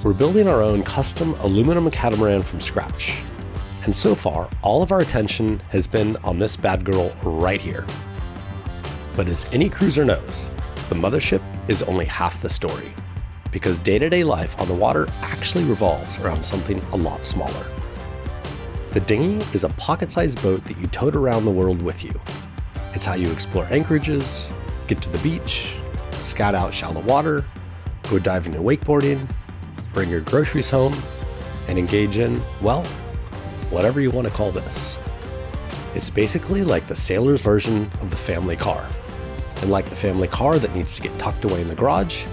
We're building our own custom aluminum catamaran from scratch. And so far, all of our attention has been on this bad girl right here. But as any cruiser knows, the mothership is only half the story, because day-to-day life on the water actually revolves around something a lot smaller. The Dinghy is a pocket-sized boat that you tote around the world with you. It's how you explore anchorages, get to the beach, scout out shallow water, go diving and wakeboarding, bring your groceries home, and engage in, well, whatever you want to call this. It's basically like the sailor's version of the family car. And like the family car that needs to get tucked away in the garage,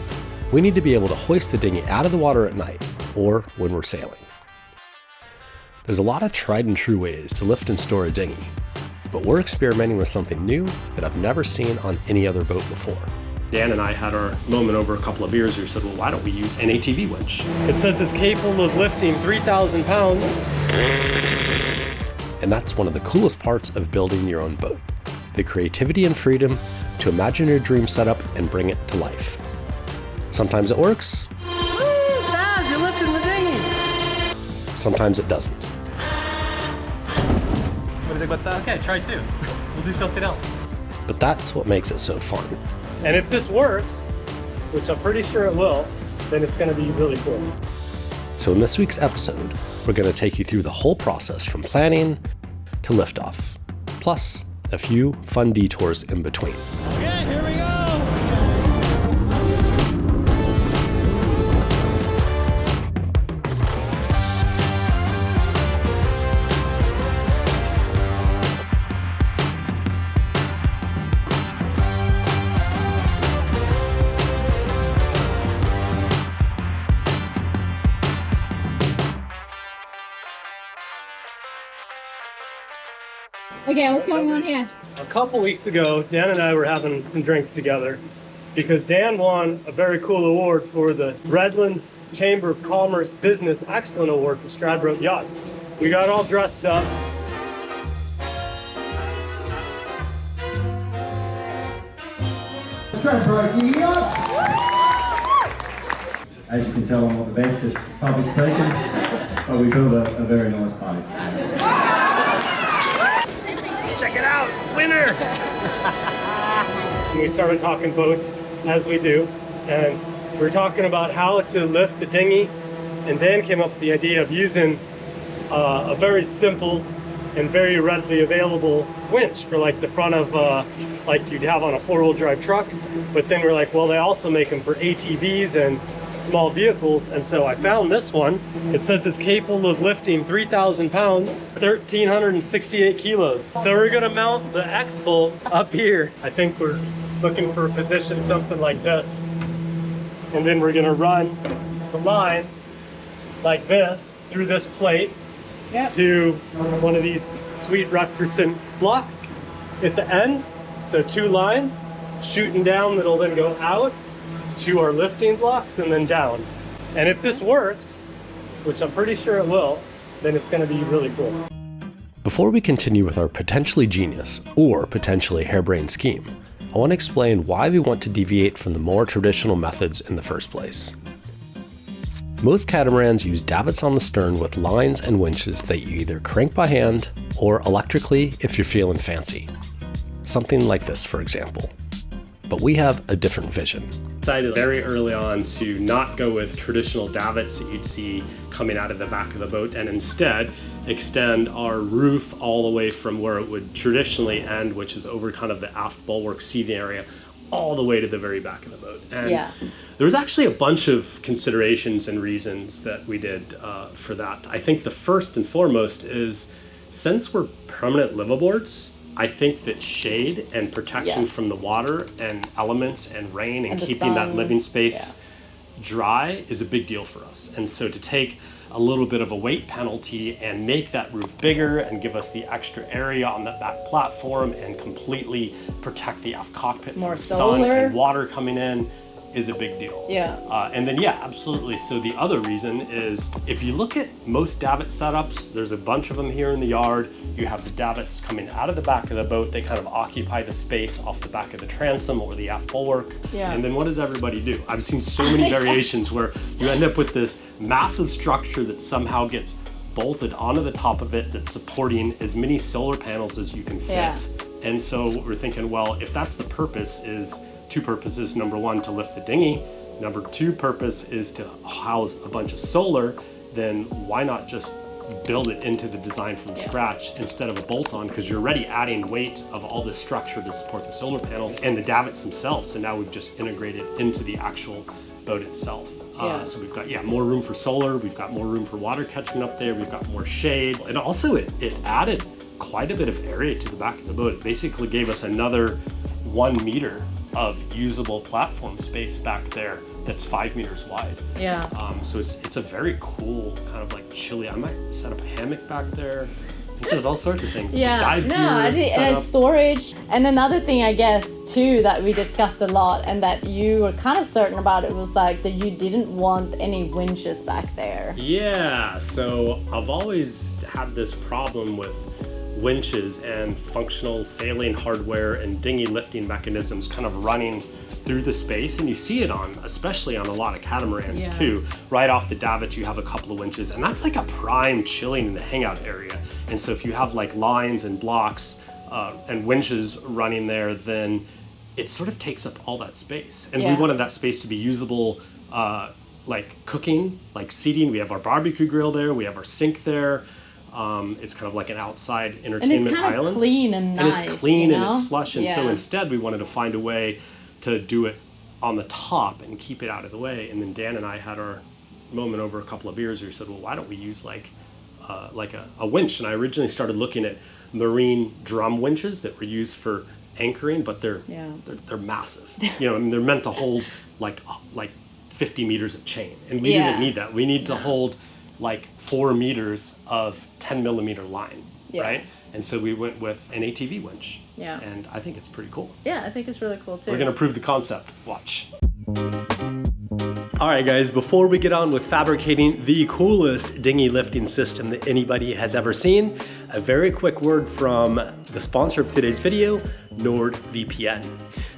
we need to be able to hoist the dinghy out of the water at night, or when we're sailing. There's a lot of tried and true ways to lift and store a dinghy, but we're experimenting with something new that I've never seen on any other boat before. Dan and I had our moment over a couple of beers where we said, well, why don't we use an ATV winch? It says it's capable of lifting 3,000 pounds. And that's one of the coolest parts of building your own boat. The creativity and freedom to imagine your dream setup and bring it to life. Sometimes it works. Dad, you're lifting the dinghy. Sometimes it doesn't. What do you think about that? Okay, try two. We'll do something else. But that's what makes it so fun. And if this works, which I'm pretty sure it will, then it's gonna be really cool. So in this week's episode, we're going to take you through the whole process from planning to liftoff, plus a few fun detours in between. Okay, here we go. Okay, what's going on here? A couple weeks ago, Dan and I were having some drinks together because Dan won a very cool award for the Redlands Chamber of Commerce Business Excellent Award for Stradbroke Yachts. We got all dressed up. Stradbroke Yachts! As you can tell, I'm not the best at public speaking, but we built a very nice boat. Check it out, winner! We started talking boats, as we do, and we were talking about how to lift the dinghy, and Dan came up with the idea of using a very simple and very readily available winch for like the front of like you'd have on a four-wheel drive truck. But then we're like, well, they also make them for ATVs and small vehicles, and so I found this one. It says it's capable of lifting 3,000 pounds, 1,368 kilos. So we're gonna mount the X-bolt up here. I think we're looking for a position something like this. And then we're gonna run the line like this through this plate to one of these sweet Rutgerson blocks at the end. So two lines shooting down that'll then go out to our lifting blocks and then down. And if this works, which I'm pretty sure it will, then it's going to be really cool. Before we continue with our potentially genius or potentially harebrained scheme, I want to explain why we want to deviate from the more traditional methods in the first place. Most catamarans use davits on the stern with lines and winches that you either crank by hand or electrically if you're feeling fancy. Something like this, for example. But we have a different vision. Decided very early on to not go with traditional davits that you'd see coming out of the back of the boat, and instead extend our roof all the way from where it would traditionally end, which is over kind of the aft bulwark seating area, all the way to the very back of the boat. And there was actually a bunch of considerations and reasons that we did for that. I think the first and foremost is, since we're permanent liveaboards, I think that shade and protection from the water and elements and rain and keeping that living space dry is a big deal for us. And so to take a little bit of a weight penalty and make that roof bigger and give us the extra area on the back platform and completely protect the aft cockpit from sun and water coming in, is a big deal. Yeah. And then, yeah, absolutely. So the other reason is if you look at most davit setups, there's a bunch of them here in the yard. You have the davits coming out of the back of the boat. They kind of occupy the space off the back of the transom or the aft bulwark. Yeah. And then what does everybody do? I've seen so many variations where you end up with this massive structure that somehow gets bolted onto the top of it that's supporting as many solar panels as you can fit. Yeah. And so we're thinking, well, if that's the purpose, is two purposes. Number one, to lift the dinghy. Number two purpose is to house a bunch of solar. Then why not just build it into the design from scratch instead of a bolt-on? Because you're already adding weight of all this structure to support the solar panels and the davits themselves. So now we've just integrated into the actual boat itself. So we've got, more room for solar. We've got more room for water catchment up there. We've got more shade. And also it added quite a bit of area to the back of the boat. It basically gave us another 1 meter of usable platform space back there that's 5 meters wide. Yeah. So it's a very cool kind of like chilly. I might set up a hammock back there. There's all sorts of things. Dive gear, storage. And another thing, I guess, too, that we discussed a lot and that you were kind of certain about, it was like that you didn't want any winches back there. Yeah, so I've always had this problem with winches and functional sailing hardware and dinghy lifting mechanisms kind of running through the space, and you see it especially on a lot of catamarans too. Right off the davit you have a couple of winches, and that's like a prime chilling in the hangout area. And so if you have like lines and blocks and winches running there, then it sort of takes up all that space. And we wanted that space to be usable, like cooking, like seating. We have our barbecue grill there, we have our sink there. It's kind of like an outside entertainment and it's kind island. Of clean and nice. And it's clean and it's flush. And so instead we wanted to find a way to do it on the top and keep it out of the way. And then Dan and I had our moment over a couple of beers where we said, well, why don't we use like a winch? And I originally started looking at marine drum winches that were used for anchoring, but they're massive. You know, I mean, they're meant to hold like 50 meters of chain, and we didn't need that. We need to hold like 4 meters of 10 millimeter line, right? And so we went with an ATV winch. Yeah. And I think it's pretty cool. Yeah, I think it's really cool too. We're gonna prove the concept. Watch. All right, guys, before we get on with fabricating the coolest dinghy lifting system that anybody has ever seen, a very quick word from the sponsor of today's video, NordVPN.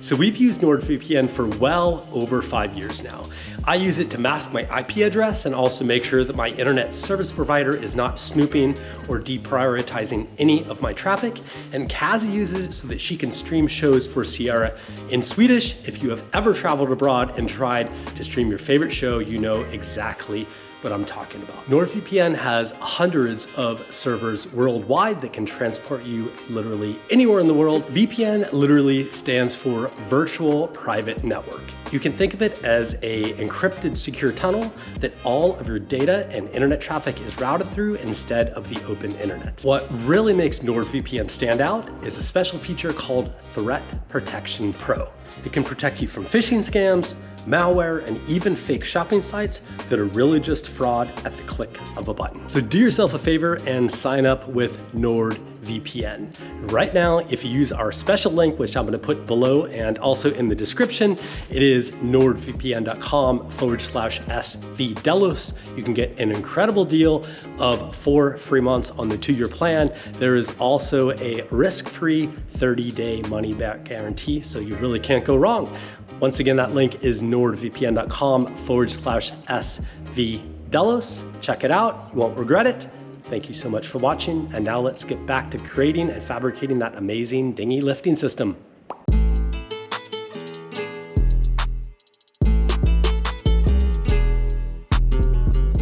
So we've used NordVPN for well over 5 years now. I use it to mask my IP address and also make sure that my internet service provider is not snooping or deprioritizing any of my traffic. And Kazi uses it so that she can stream shows for Sierra in Swedish. If you have ever traveled abroad and tried to stream your favorite show, you know exactly what I'm talking about. NordVPN has hundreds of servers worldwide that can transport you literally anywhere in the world. VPN literally stands for Virtual Private Network. You can think of it as a encrypted secure tunnel that all of your data and internet traffic is routed through instead of the open internet. What really makes NordVPN stand out is a special feature called Threat Protection Pro. It can protect you from phishing scams, malware, and even fake shopping sites that are really just fraud at the click of a button. So do yourself a favor and sign up with NordVPN. Right now, if you use our special link, which I'm gonna put below and also in the description, it is nordvpn.com/svdelos. You can get an incredible deal of 4 free months on the 2-year plan. There is also a risk-free 30-day money-back guarantee, so you really can't go wrong. Once again, that link is nordvpn.com/svdelos. Check it out, you won't regret it. Thank you so much for watching, and now let's get back to creating and fabricating that amazing dinghy lifting system.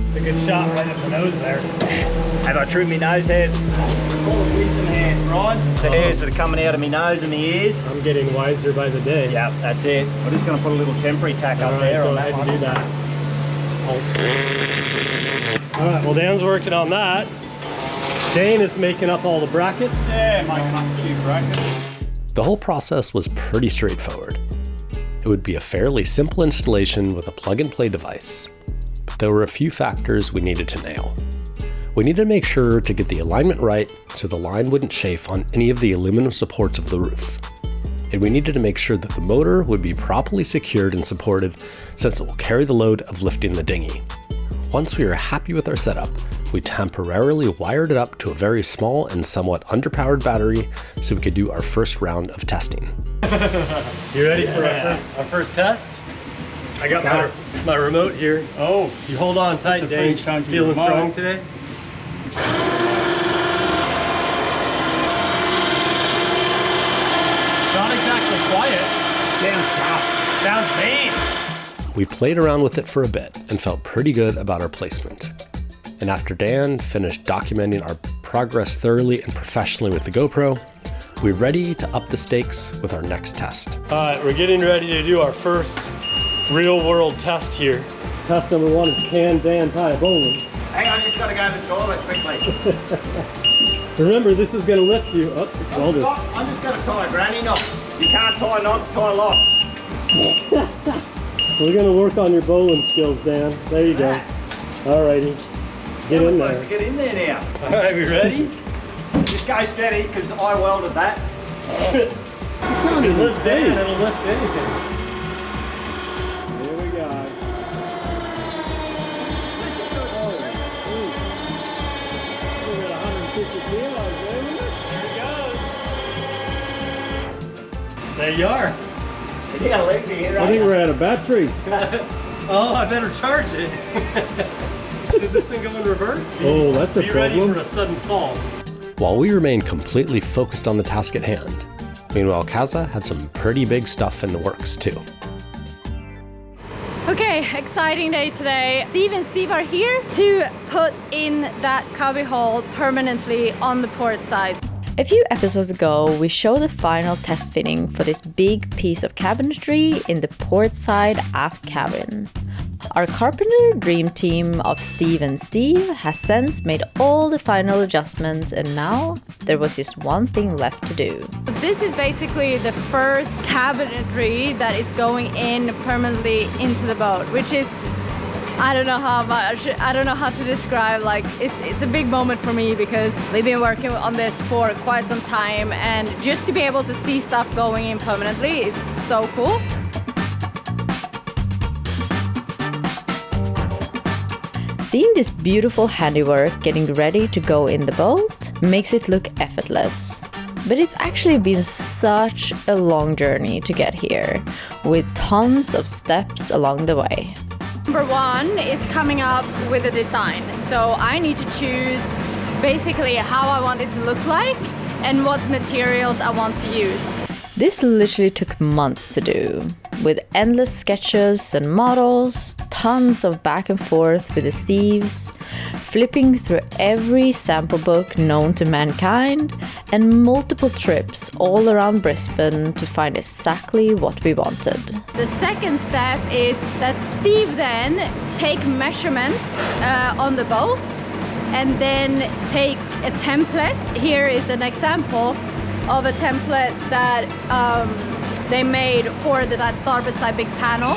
It's a good shot right at the nose there. Have I trimmed my nose hairs? All the wisdom hairs, right? The hairs that are coming out of my nose and my ears. I'm getting wiser by the day. Yep, that's it. I'm just going to put a little temporary tack up there go on ahead that and one. do that. All right, well, Dan's working on that. Dane is making up all the brackets. Yeah, making up a few brackets. The whole process was pretty straightforward. It would be a fairly simple installation with a plug-and-play device, but there were a few factors we needed to nail. We needed to make sure to get the alignment right so the line wouldn't chafe on any of the aluminum supports of the roof. and we needed to make sure that the motor would be properly secured and supported since it will carry the load of lifting the dinghy. Once we were happy with our setup, we temporarily wired it up to a very small and somewhat underpowered battery so we could do our first round of testing. You ready for our first test? I got my remote here. Oh, You hold on tight, It's a pretty Dave. chunky Feeling remote. strong today? It's not exactly quiet. sounds tough. Sounds mean. We played around with it for a bit and felt pretty good about our placement. And after Dan finished documenting our progress thoroughly and professionally with the GoPro, we're ready to up the stakes with our next test. All right, we're getting ready to do our first real world test here. Test number 1 is, can Dan tie a bowline? Hang on, just gotta go to the toilet quickly. Remember, this is gonna lift you up. I'm just gonna tie a granny knot. You can't tie knots, tie lots. We're gonna work on your bowling skills, Dan. There you go. Alrighty, get in there. Get in there now. All right, we ready? Just go steady, because I welded that. It lifts in, it'll lift anything. Here we go. We're at 150 kilos, baby. There it goes. There you are. You gotta leave me here, I think we're out of battery. Oh, I better charge it. Does this thing go in reverse? Oh, that's a Be ready problem. for a sudden fall. While we remained completely focused on the task at hand, meanwhile Kaza had some pretty big stuff in the works too. Okay, exciting day today. Steve and Steve are here to put in that cubby hole permanently on the port side. A few episodes ago, we showed the final test fitting for this big piece of cabinetry in the port side aft cabin. Our carpenter dream team of Steve and Steve has since made all the final adjustments, and now there was just one thing left to do. This is basically the first cabinetry that is going in permanently into the boat, which is, I don't know how much, I don't know how to describe, like it's a big moment for me because we've been working on this for quite some time, and just to be able to see stuff going in permanently, it's so cool. Seeing this beautiful handiwork getting ready to go in the boat makes it look effortless. But it's actually been such a long journey to get here, with tons of steps along the way. Number 1 is coming up with a design. So I need to choose basically how I want it to look like and what materials I want to use. This literally took months to do, with endless sketches and models, tons of back and forth with the Steves, flipping through every sample book known to mankind, and multiple trips all around Brisbane to find exactly what we wanted. The second step is that Steve then take measurements on the boat and then take a template. Here is an example of a template that they made for that starboard side big panel.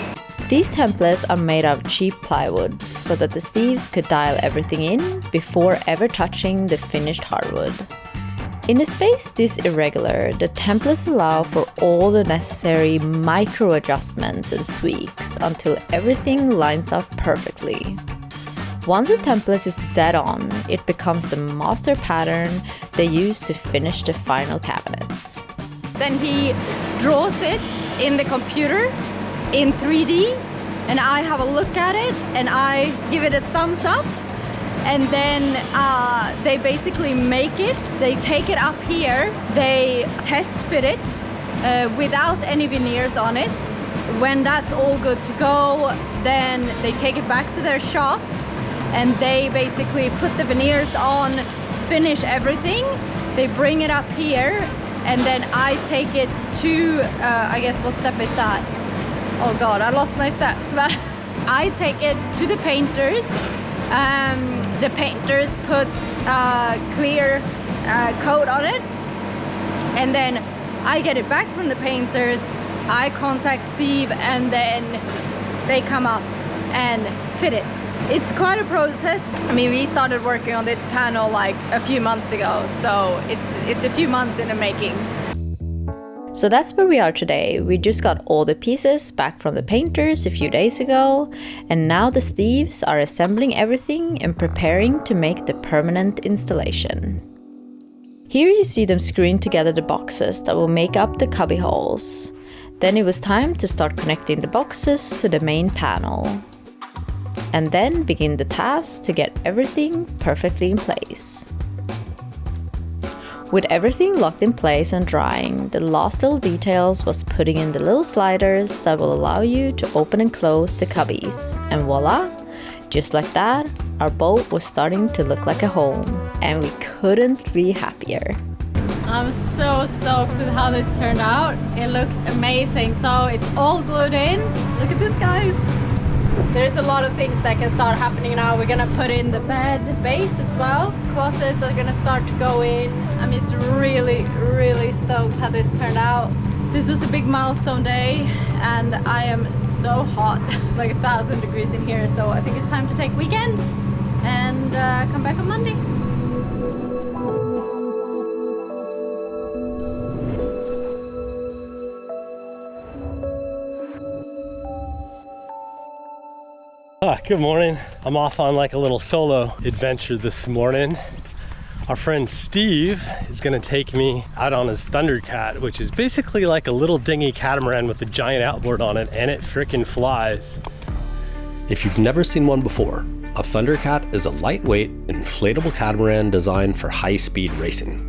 These templates are made of cheap plywood so that the Steves could dial everything in before ever touching the finished hardwood. In a space this irregular, the templates allow for all the necessary micro adjustments and tweaks until everything lines up perfectly. Once the template is dead on, it becomes the master pattern they use to finish the final cabinets. Then he draws it in the computer in 3D, and I have a look at it and I give it a thumbs up, and then they basically make it. They take it up here, they test fit it without any veneers on it. When that's all good to go, then they take it back to their shop and they basically put the veneers on, finish everything. They bring it up here, and then I take it to, I guess, what step is that? Oh God, I lost my steps, but I take it to the painters. The painters put clear coat on it, and then I get it back from the painters. I contact Steve, and then they come up and fit it. It's quite a process. I mean, we started working on this panel like a few months ago, so it's a few months in the making. So that's where we are today. We just got all the pieces back from the painters a few days ago, and now the thieves are assembling everything and preparing to make the permanent installation. Here you see them screwing together the boxes that will make up the cubby holes. Then it was time to start connecting the boxes to the main panel. And then begin the task to get everything perfectly in place. With everything locked in place and drying, the last little details was putting in the little sliders that will allow you to open and close the cubbies. And voila! Just like that, our boat was starting to look like a home, and we couldn't be happier. I'm so stoked with how this turned out. It looks amazing. So it's all glued in. Look at this, guys. There's a lot of things that can start happening now. We're gonna put in the bed base as well. Closets are gonna start to go in. I'm just really stoked how this turned out. This was a big milestone day and I am so hot. It's like 1,000 degrees in here, so I think it's time to take weekend and come back on Monday. Good morning. I'm off on like a little solo adventure this morning. Our friend Steve is gonna take me out on his Thundercat, which is basically like a little dinghy catamaran with a giant outboard on it, and it frickin' flies. If you've never seen one before, a Thundercat is a lightweight, inflatable catamaran designed for high-speed racing.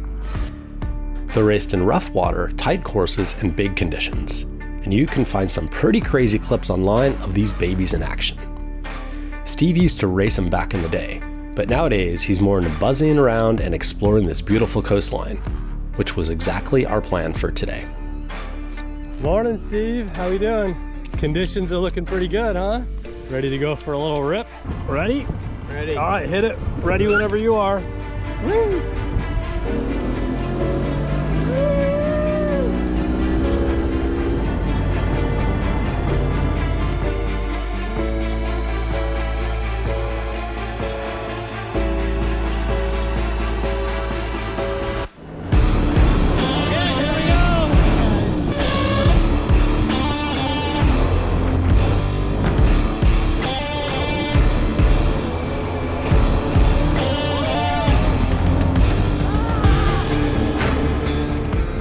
They're raced in rough water, tight courses, and big conditions, and you can find some pretty crazy clips online of these babies in action. Steve used to race them back in the day, but nowadays he's more into buzzing around and exploring this beautiful coastline, which was exactly our plan for today. Morning, Steve. How we doing? Conditions are looking pretty good, huh? Ready to go for a little rip? Ready? Ready. All right, hit it. Ready whenever you are. Woo!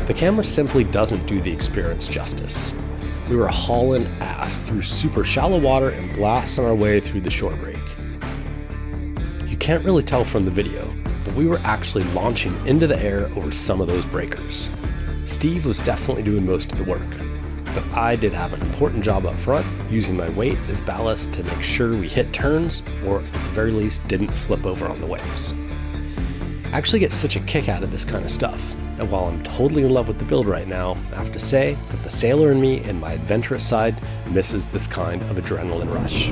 The camera simply doesn't do the experience justice. We were hauling ass through super shallow water and blasting our way through the shore break. You can't really tell from the video, but we were actually launching into the air over some of those breakers. Steve was definitely doing most of the work, but I did have an important job up front, using my weight as ballast to make sure we hit turns, or at the very least didn't flip over on the waves. I actually get such a kick out of this kind of stuff. And while I'm totally in love with the build right now, I have to say that the sailor in me and my adventurous side misses this kind of adrenaline rush.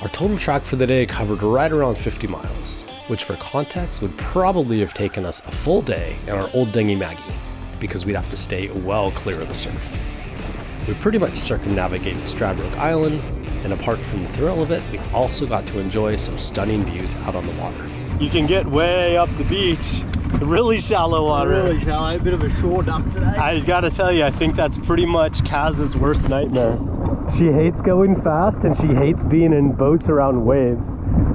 Our total track for the day covered right around 50 miles, which for context would probably have taken us a full day in our old dinghy Maggie, because we'd have to stay well clear of the surf. We pretty much circumnavigated Stradbroke Island, and apart from the thrill of it, we also got to enjoy some stunning views out on the water. You can get way up the beach. Really shallow water. Really shallow, a bit of a shore dump today. I gotta tell you, I think that's pretty much Kaz's worst nightmare. She hates going fast and she hates being in boats around waves.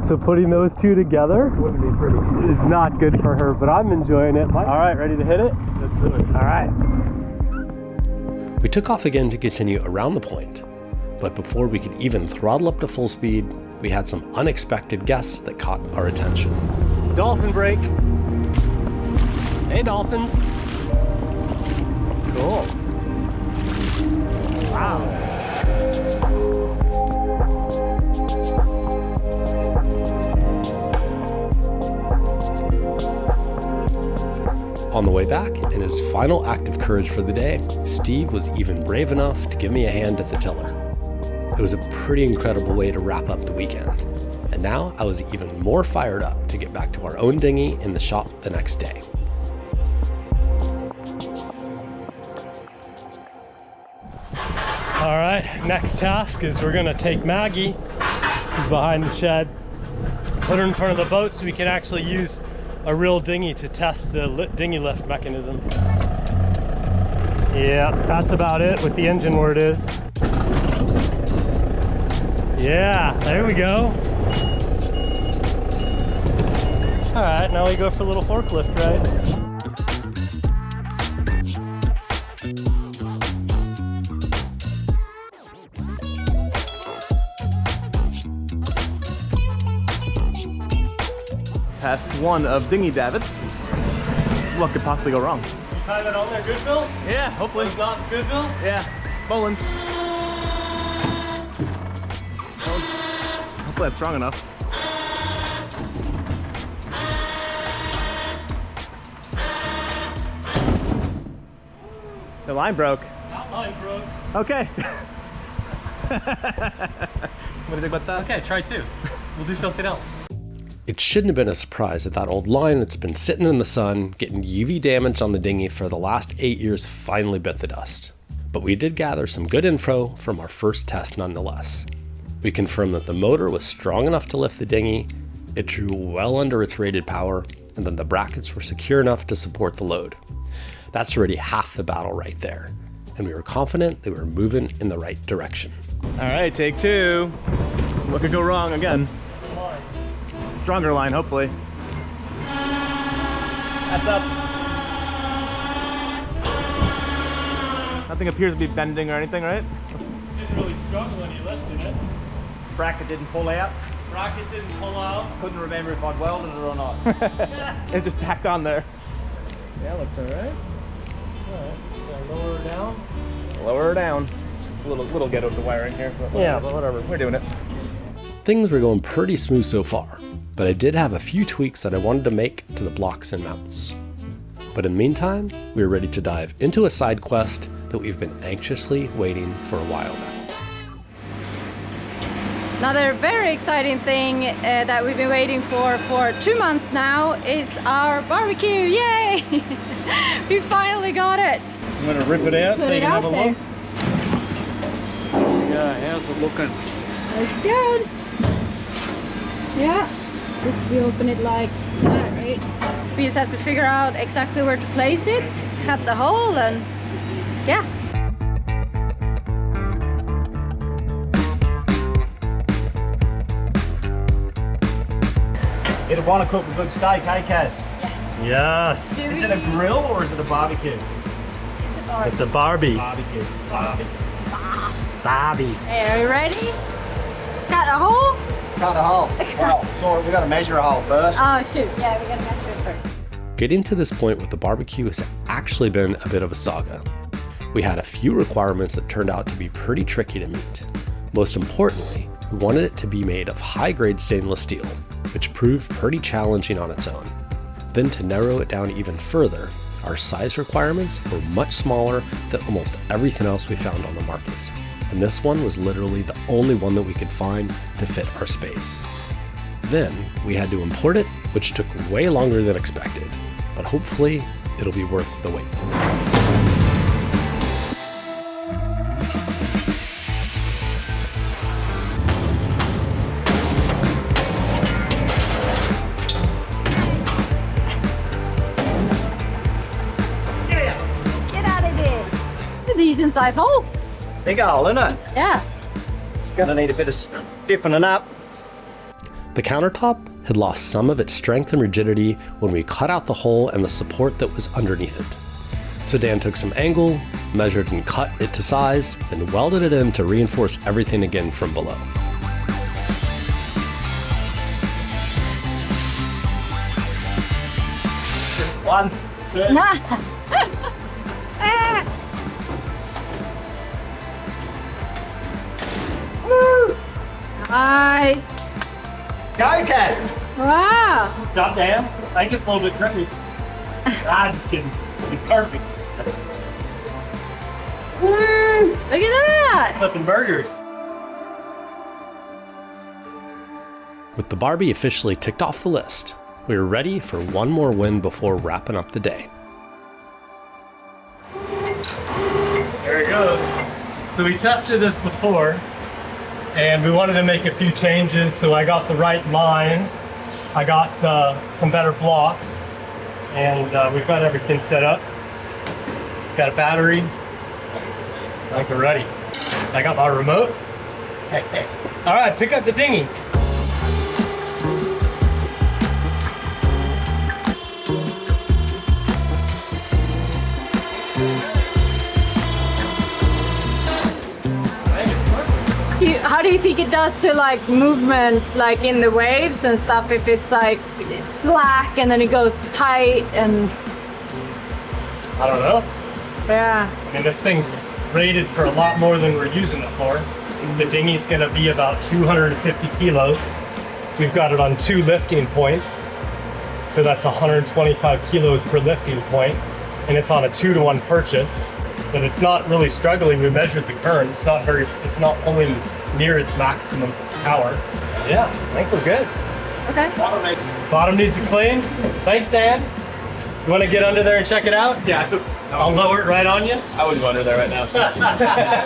So putting those two together Wouldn't be pretty. is not good for her, but I'm enjoying it. All right, ready to hit it? Let's do it. All right. We took off again to continue around the point, but before we could even throttle up to full speed, we had some unexpected guests that caught our attention. Dolphin break. Hey, dolphins. Cool. Wow. On the way back, in his final act of courage for the day, Steve was even brave enough to give me a hand at the tiller. It was a pretty incredible way to wrap up the weekend, and now I was even more fired up to get back to our own dinghy in the shop the next day. All right, next task is we're gonna take Maggie, who's behind the shed, put it in front of the boat so we can actually use a real dinghy to test the dinghy lift mechanism. Yeah, that's about it with the engine where it is. Yeah, there we go. All right, now we go for a little forklift ride. Past one of dinghy davits. What could possibly go wrong? You tie that on there good, Bill? Yeah, hopefully. Those knots good, Bill? Yeah, Bolin's. Hopefully that's strong enough. The line broke. That line broke. Okay. What do you think about that? Okay, try two. We'll do something else. It shouldn't have been a surprise that that old line that's been sitting in the sun, getting UV damage on the dinghy for the last 8 years finally bit the dust. But we did gather some good info from our first test nonetheless. We confirmed that the motor was strong enough to lift the dinghy, it drew well under its rated power, and then the brackets were secure enough to support the load. That's already half the battle right there, and we were confident that we were moving in the right direction. All right, take two. What could go wrong again? Stronger line, hopefully. That's up. Nothing appears to be bending or anything, right? Didn't really struggle when you lifted it. Bracket didn't pull out. Bracket didn't pull out. Couldn't remember if I'd welded it or not. It's just tacked on there. Yeah, looks alright. Alright, lower her down. Lower her down. A little ghetto to wiring here. But Yeah, but whatever. We're doing it. Things were going pretty smooth so far, but I did have a few tweaks that I wanted to make to the blocks and mounts. But in the meantime, we were ready to dive into a side quest that we've been anxiously waiting for a while now. Another very exciting thing that we've been waiting for 2 months now is our barbecue. Yay! We finally got it. I'm gonna rip it out so you can have a look. Yeah, how's it looking? It's good. Yeah. Just you open it like that, right? We just have to figure out exactly where to place it, cut the hole, and yeah. It'd want to cook a good steak, hey Kaz? Yes. Is it a grill or is it a barbecue? It's a Barbie. Barbecue. Barbie. Hey, are you ready? Cut a hole? Cut a hole. Wow. So we got to measure a hole first. Oh shoot, yeah, we gotta measure it first. Getting to this point with the barbecue has actually been a bit of a saga. We had a few requirements that turned out to be pretty tricky to meet. Most importantly, we wanted it to be made of high-grade stainless steel, which proved pretty challenging on its own. Then to narrow it down even further, our size requirements were much smaller than almost everything else we found on the market. And this one was literally the only one that we could find to fit our space. Then we had to import it, which took way longer than expected, but hopefully it'll be worth the wait. Get out of there. It's a decent sized hole. Big hole, isn't it? Yeah. Gonna need a bit of stiffening up. The countertop had lost some of its strength and rigidity when we cut out the hole and the support that was underneath it. So Dan took some angle, measured and cut it to size, then welded it in to reinforce everything again from below. One, two. Nice. Go, Kaz. Wow. Stop, Dan. I think it's a little bit crooked. Just kidding. It's perfect. Look at that. Flipping burgers. With the Barbie officially ticked off the list, we were ready for one more win before wrapping up the day. There it goes. So we tested this before, and we wanted to make a few changes, so I got the right lines. I got some better blocks, and we've got everything set up. Got a battery. I think we're ready. I got my remote. All right, pick up the dinghy. How do you think it does to like movement, like in the waves and stuff, if it's like slack and then it goes tight and... I don't know. Yeah. I mean, this thing's rated for a lot more than we're using it for. The dinghy's gonna be about 250 kilos. We've got it on 2 lifting points. So that's 125 kilos per lifting point. And it's on a 2-to-1 purchase. But it's not really struggling. We measured the current. It's not pulling near its maximum power. Yeah, I think we're good. Okay. Bottom needs a clean. Thanks, Dan. You want to get under there and check it out? Yeah. I'll lower it right on you. I wouldn't go under there right now.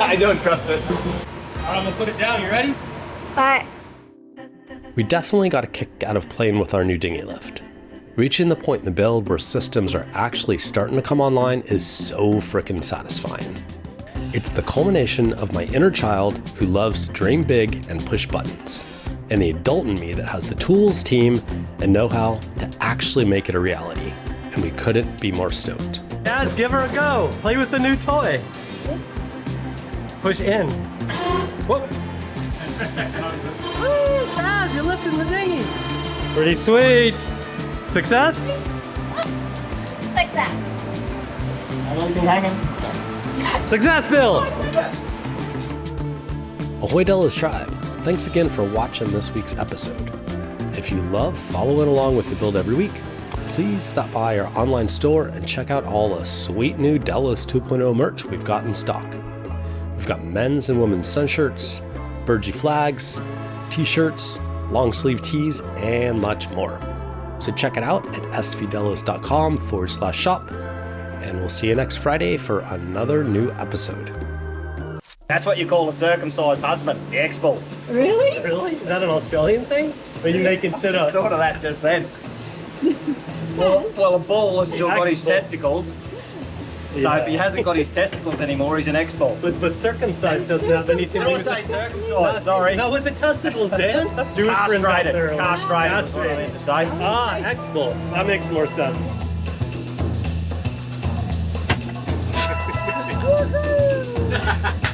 I don't trust it. All right, I'm gonna put it down. You ready? Bye. We definitely got a kick out of playing with our new dinghy lift. Reaching the point in the build where systems are actually starting to come online is so frickin' satisfying. It's the culmination of my inner child who loves to dream big and push buttons, and the adult in me that has the tools, team, and know-how to actually make it a reality. And we couldn't be more stoked. Guys, give her a go. Play with the new toy. Push in. Whoa. Woo, Dad, you're lifting the dinghy. Pretty sweet. Success? Success. Success, Bill. Ahoy Delos Tribe, thanks again for watching this week's episode. If you love following along with the build every week, please stop by our online store and check out all the sweet new Delos 2.0 merch we've got in stock. We've got men's and women's sun shirts, Burgee flags, t-shirts, long sleeve tees, and much more. So check it out at svdelos.com/shop, and we'll see you next Friday for another new episode. That's what you call a circumcised husband, the X-Bull. Really? Really? Is that an Australian thing? Or are you making shit up? Thought of that just then. Well, a bull has still got his testicles. So if he hasn't got his testicles anymore, he's an X-Bull. But circumcised doesn't have anything to do I with say circumcised, sorry. Not with the testicles, Dan. Jewish friends out there. Castrated is what I meant to say. Ah, X-Bull. That makes more sense. Woohoo!